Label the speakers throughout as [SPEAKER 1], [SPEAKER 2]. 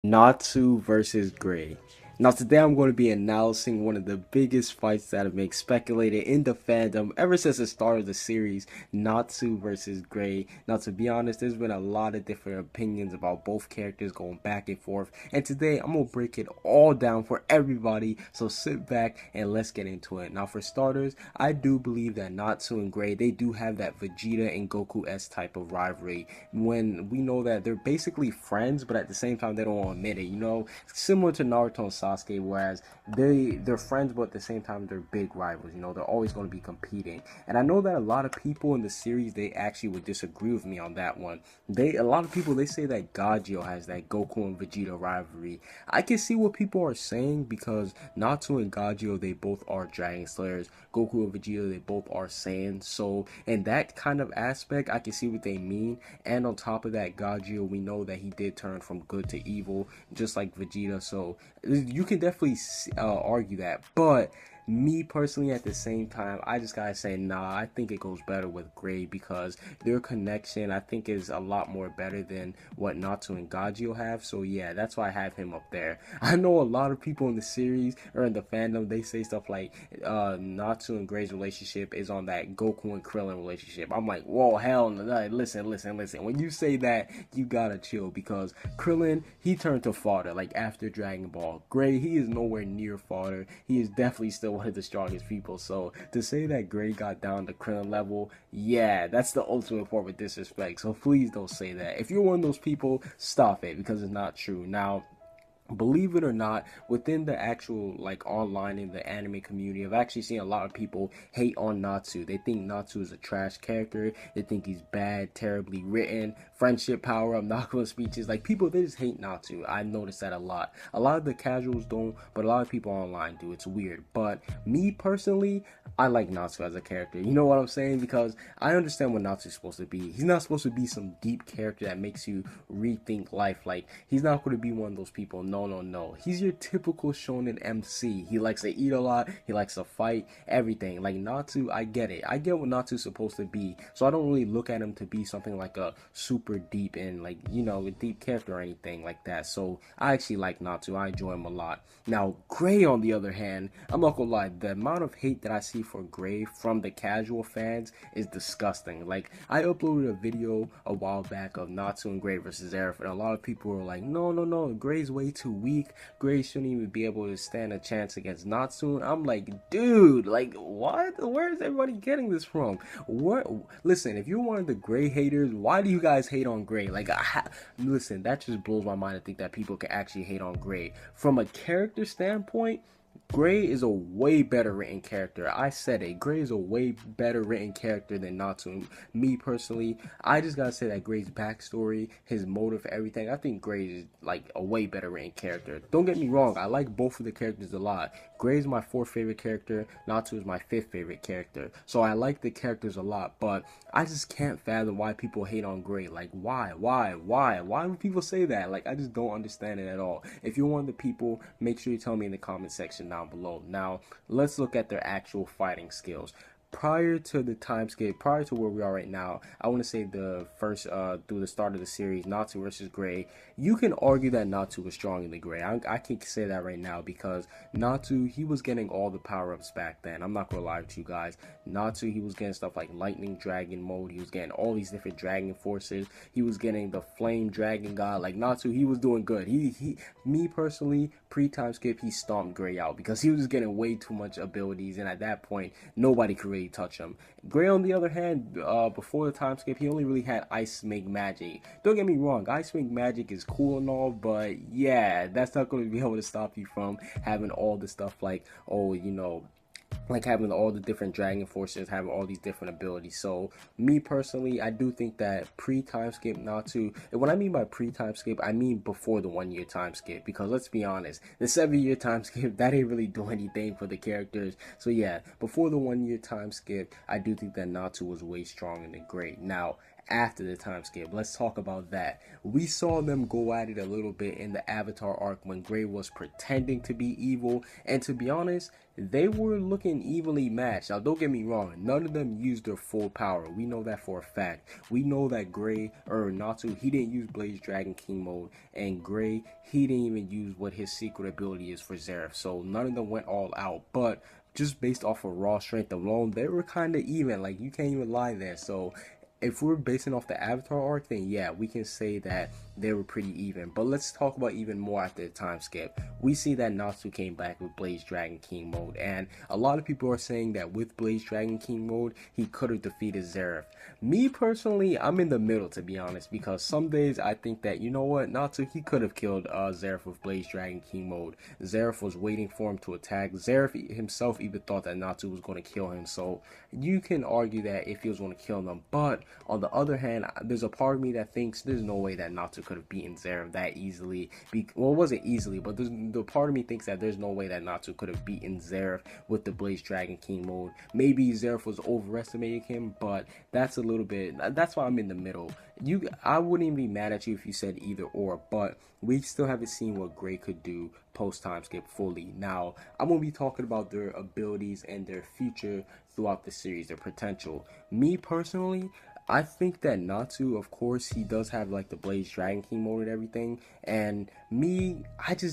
[SPEAKER 1] Natsu versus Gray. Now today I'm going to be announcing one of the biggest fights that have been speculated in the fandom ever since the start of the series, Natsu versus Gray. Now to be honest, there's been a lot of different opinions about both characters going back and forth, and today I'm going to break it all down for everybody, so sit back and let's get into it. Now for starters, I do believe that Natsu and Gray, they do have that Vegeta and Goku-esque type of rivalry, when we know that they're basically friends, but at the same time they don't admit it, similar to Naruto and Sasuke, whereas they're friends, but at the same time they're big rivals. They're always going to be competing. And I know that a lot of people in the series, they actually would disagree with me on that one. A lot of people, they say that Gajio has that Goku and Vegeta rivalry. I can see what people are saying, because Natsu and Gajio, they both are Dragon Slayers. Goku and Vegeta, they both are Saiyans. So in that kind of aspect, I can see what they mean. And on top of that, Gajio, we know that he did turn from good to evil, just like Vegeta. So you can definitely argue that. But me personally, at the same time, I just gotta say, nah, I think it goes better with Gray, because their connection, I think, is a lot more better than what Natsu and Gajio have. So yeah, that's why I have him up there. I know a lot of people in the series or in the fandom, they say stuff like Natsu and Gray's relationship is on that Goku and Krillin relationship. I'm like, whoa, hell no. Listen. When you say that, you gotta chill, because Krillin, he turned to fodder like after Dragon Ball. Gray, he is nowhere near fodder. He is definitely still one of the strongest people. So to say that Gray got down to Krillin level, yeah, that's the ultimate form of disrespect. So please don't say that. If you're one of those people, stop it, because it's not true. Now, believe it or not, within the actual, like, online in the anime community, I've actually seen a lot of people hate on Natsu. They think Natsu is a trash character. They think he's bad, terribly written, friendship power up, Nakama speeches. Like, people, they just hate Natsu. I noticed that a lot. A lot of the casuals don't, but a lot of people online do. It's weird. But me personally, I like Natsu as a character. You know what I'm saying? Because I understand what Natsu's supposed to be. He's not supposed to be some deep character that makes you rethink life. Like, he's not going to be one of those people. No. He's your typical shonen MC. He likes to eat a lot. He likes to fight. Everything. Like, Natsu, I get it. I get what Natsu's supposed to be. So I don't really look at him to be something like a super deep and, like, a deep character or anything like that. So I actually like Natsu. I enjoy him a lot. Now, Gray, on the other hand, I'm not gonna lie. The amount of hate that I see for Gray from the casual fans is disgusting. Like, I uploaded a video a while back of Natsu and Gray versus Aerith, and a lot of people were like, no, Gray's way too weak. Gray shouldn't even be able to stand a chance against Natsu. And I'm like, dude, like, what? Where is everybody getting this from? What? Listen, if you're one of the Gray haters, why do you guys hate on Gray? Like, listen, that just blows my mind to think that people can actually hate on Gray. From a character standpoint, Gray is a way better written character. I said it. Gray is a way better written character than Natsu. Me personally, I just gotta say that Gray's backstory, his motive, everything, I think Gray is like a way better written character. Don't get me wrong, I like both of the characters a lot. Gray is my fourth favorite character. Natsu is my fifth favorite character. So I like the characters a lot, but I just can't fathom why people hate on Gray. Like, why? Why would people say that? Like, I just don't understand it at all. If you're one of the people, make sure you tell me in the comment section down below. Now, let's look at their actual fighting skills. Prior to the time skip, prior to where we are right now, I want to say the first, through the start of the series, Natsu versus Gray, you can argue that Natsu was stronger than Gray. I can say that right now, because Natsu, he was getting all the power-ups back then. I'm not going to lie to you guys. Natsu, he was getting stuff like Lightning Dragon mode. He was getting all these different dragon forces. He was getting the Flame Dragon God. Like, Natsu, he was doing good. Me personally, pre-time skip, he stomped Gray out, because he was just getting way too much abilities, and at that point, nobody could really touch him. Gray, on the other hand, before the time skip, he only really had Ice Make Magic. Don't get me wrong, Ice Make Magic is cool and all, but yeah, that's not going to be able to stop you from having all the stuff like, oh, like having all the different dragon forces, having all these different abilities. So me personally, I do think that pre-time skip Natsu, and when I mean by pre-time skip, I mean before the 1 year time skip, because let's be honest, the 7 year time skip, that ain't really do anything for the characters. So yeah, before the 1 year time skip, I do think that Natsu was way stronger than Gray. Now, after the time skip. Let's talk about that. We saw them go at it a little bit in the Avatar arc when Gray was pretending to be evil, and to be honest, they were looking evenly matched. Now, don't get me wrong, none of them used their full power. We know that for a fact. We know that Gray, or Natsu, he didn't use Blaze Dragon King mode, and Gray, he didn't even use what his secret ability is for Zeref. So none of them went all out, but just based off of raw strength alone, they were kind of even. Like, you can't even lie there. So if we're basing off the Avatar arc, then yeah, we can say that they were pretty even. But let's talk about even more after the time skip. We see that Natsu came back with Blaze Dragon King mode, and a lot of people are saying that with Blaze Dragon King mode, he could have defeated Zeref. Me personally, I'm in the middle, to be honest, because some days I think that, you know what, Natsu, he could have killed Zeref with Blaze Dragon King mode. Zeref was waiting for him to attack. Zeref himself even thought that Natsu was going to kill him, so you can argue that if he was going to kill them. But on the other hand, there's a part of me that thinks there's no way that Natsu could have beaten Zeref that easily. Well, it wasn't easily, but the part of me thinks that there's no way that Natsu could have beaten Zeref with the Blaze Dragon King mode. Maybe Zeref was overestimating him, but that's a little bit, that's why I'm in the middle. I wouldn't even be mad at you if you said either or, but we still haven't seen what Gray could do post time skip fully. Now, I'm going to be talking about their abilities and their future throughout the series, their potential. Me personally, I think that Natsu, of course, he does have like the Blaze Dragon King mode and everything. And me,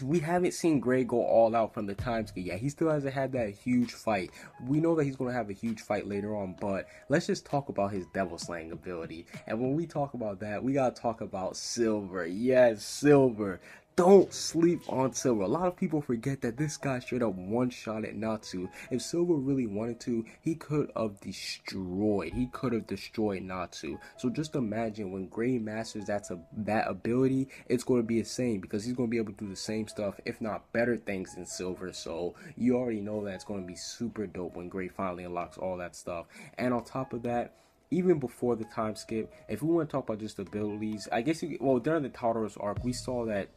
[SPEAKER 1] we haven't seen Gray go all out from the time skip yet. He still hasn't had that huge fight. We know that he's going to have a huge fight later on, but let's just talk about his Devil Slaying ability. And when we talk about that, we got to talk about Silver. Yes, Silver. Don't sleep on Silver. A lot of people forget that this guy straight up one-shot at Natsu. If Silver really wanted to, he could have destroyed. He could have destroyed Natsu. So just imagine when Gray masters that ability, it's going to be the same, because he's going to be able to do the same stuff, if not better things than Silver. So you already know that it's going to be super dope when Gray finally unlocks all that stuff. And on top of that, even before the time skip, if we want to talk about just abilities, I guess, during the Tartarus arc, we saw that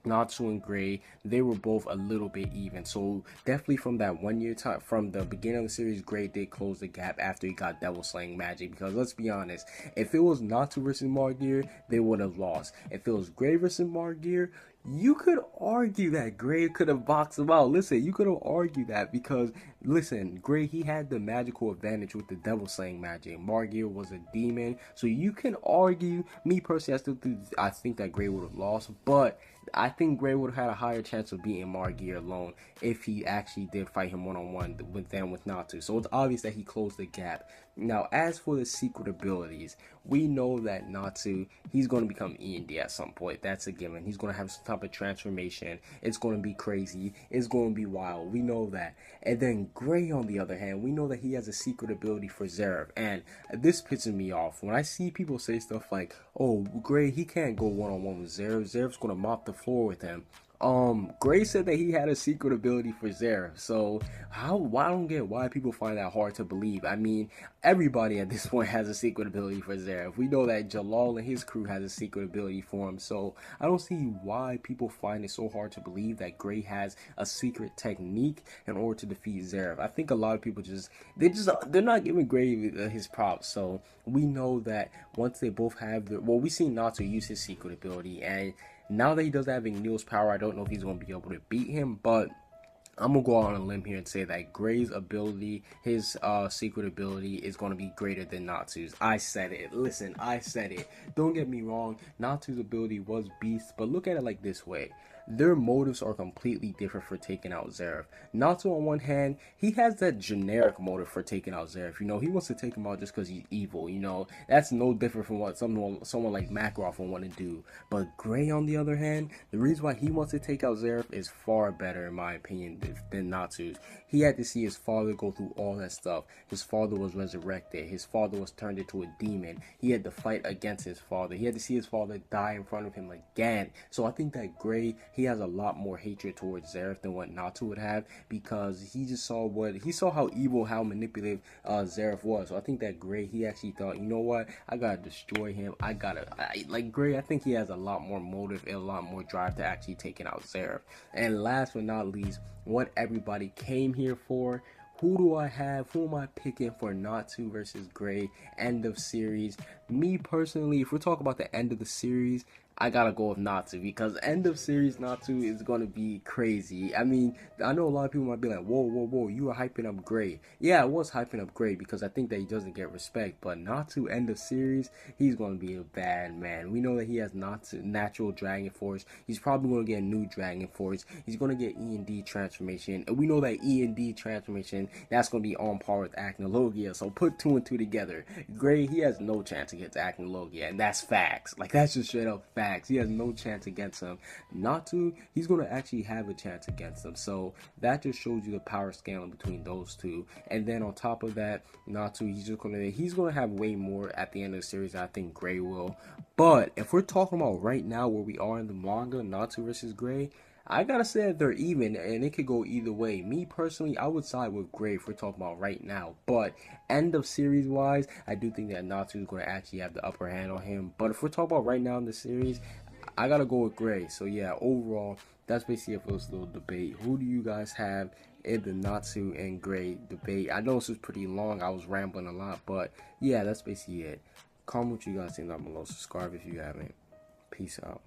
[SPEAKER 1] Natsu and Gray, they were both a little bit even. So definitely from that 1 year time, from the beginning of the series, Gray did close the gap after he got Devil Slaying magic. Because let's be honest, if it was Natsu versus Margear, they would have lost. If it was Gray versus Margear, you could argue that Gray could have boxed him out. Listen, you could have argued that because, listen, Gray, he had the magical advantage with the Devil Slaying magic. Margear was a demon. So you can argue, me personally, I think that Gray would have lost, but I think Gray would have had a higher chance of beating Margear alone if he actually did fight him one-on-one with Natsu. So it's obvious that he closed the gap. Now, as for the secret abilities, we know that Natsu, he's going to become E&D at some point. That's a given. He's going to have some type of transformation. It's going to be crazy. It's going to be wild. We know that. And then Gray, on the other hand, we know that he has a secret ability for Zeref. And this pisses me off. When I see people say stuff like, oh, Gray, he can't go one-on-one with Zeref. Zeref's going to mop the floor with him. Gray said that he had a secret ability for Zeref, so I don't get why people find that hard to believe. I mean, everybody at this point has a secret ability for Zeref. We know that Jalal and his crew has a secret ability for him, so I don't see why people find it so hard to believe that Gray has a secret technique in order to defeat Zeref. I think a lot of people they're not giving Gray his props. So we know that once they both have we see Natsu use his secret ability, and now that he doesn't have Neil's power, I don't know if he's going to be able to beat him, but I'm going to go out on a limb here and say that Gray's ability, his secret ability, is going to be greater than Natsu's. I said it. Listen, I said it. Don't get me wrong, Natsu's ability was beast, but look at it like this way. Their motives are completely different for taking out Zeref. Natsu, on one hand, he has that generic motive for taking out Zeref. You know, he wants to take him out just because he's evil. You know, that's no different from what someone like Makarov would want to do. But Gray, on the other hand, the reason why he wants to take out Zeref is far better, in my opinion, than Natsu's. He had to see his father go through all that stuff. His father was resurrected. His father was turned into a demon. He had to fight against his father. He had to see his father die in front of him again. So I think that Gray, he has a lot more hatred towards Zeref than what Natsu would have, because he just saw how evil, how manipulative Zeref was. So I think that Gray, he actually thought, you know what, I gotta destroy him. Gray, I think he has a lot more motive and a lot more drive to actually taking out Zeref. And last but not least, what everybody came here for, who do I have? Who am I picking for Natsu versus Gray end of series? Me personally, if we're talking about the end of the series, I gotta go with Natsu because end of series Natsu is gonna be crazy. I mean, I know a lot of people might be like, whoa, whoa, whoa, you were hyping up Gray. Yeah, I was hyping up Gray because I think that he doesn't get respect. But Natsu end of series, he's gonna be a bad man. We know that he has Natsu natural Dragon Force. He's probably gonna get a new Dragon Force. He's gonna get E&D transformation, and we know that E&D transformation that's gonna be on par with Acnologia. So put 2 and 2 together. Gray, he has no chance against Acnologia, and that's facts. Like that's just straight up facts. He has no chance against him. Natsu, he's going to actually have a chance against him. So that just shows you the power scaling between those two. And then on top of that, Natsu, he's going to have way more at the end of the series than I think Gray will. But if we're talking about right now where we are in the manga, Natsu versus Gray, I gotta say that they're even, and it could go either way. Me personally, I would side with Gray if we're talking about right now. But end of series wise, I do think that Natsu is going to actually have the upper hand on him. But if we're talking about right now in the series, I gotta go with Gray. So yeah, overall, that's basically it for this little debate. Who do you guys have in the Natsu and Gray debate? I know this was pretty long. I was rambling a lot, but yeah, that's basically it. Comment what you guys think down below. Subscribe if you haven't. Peace out.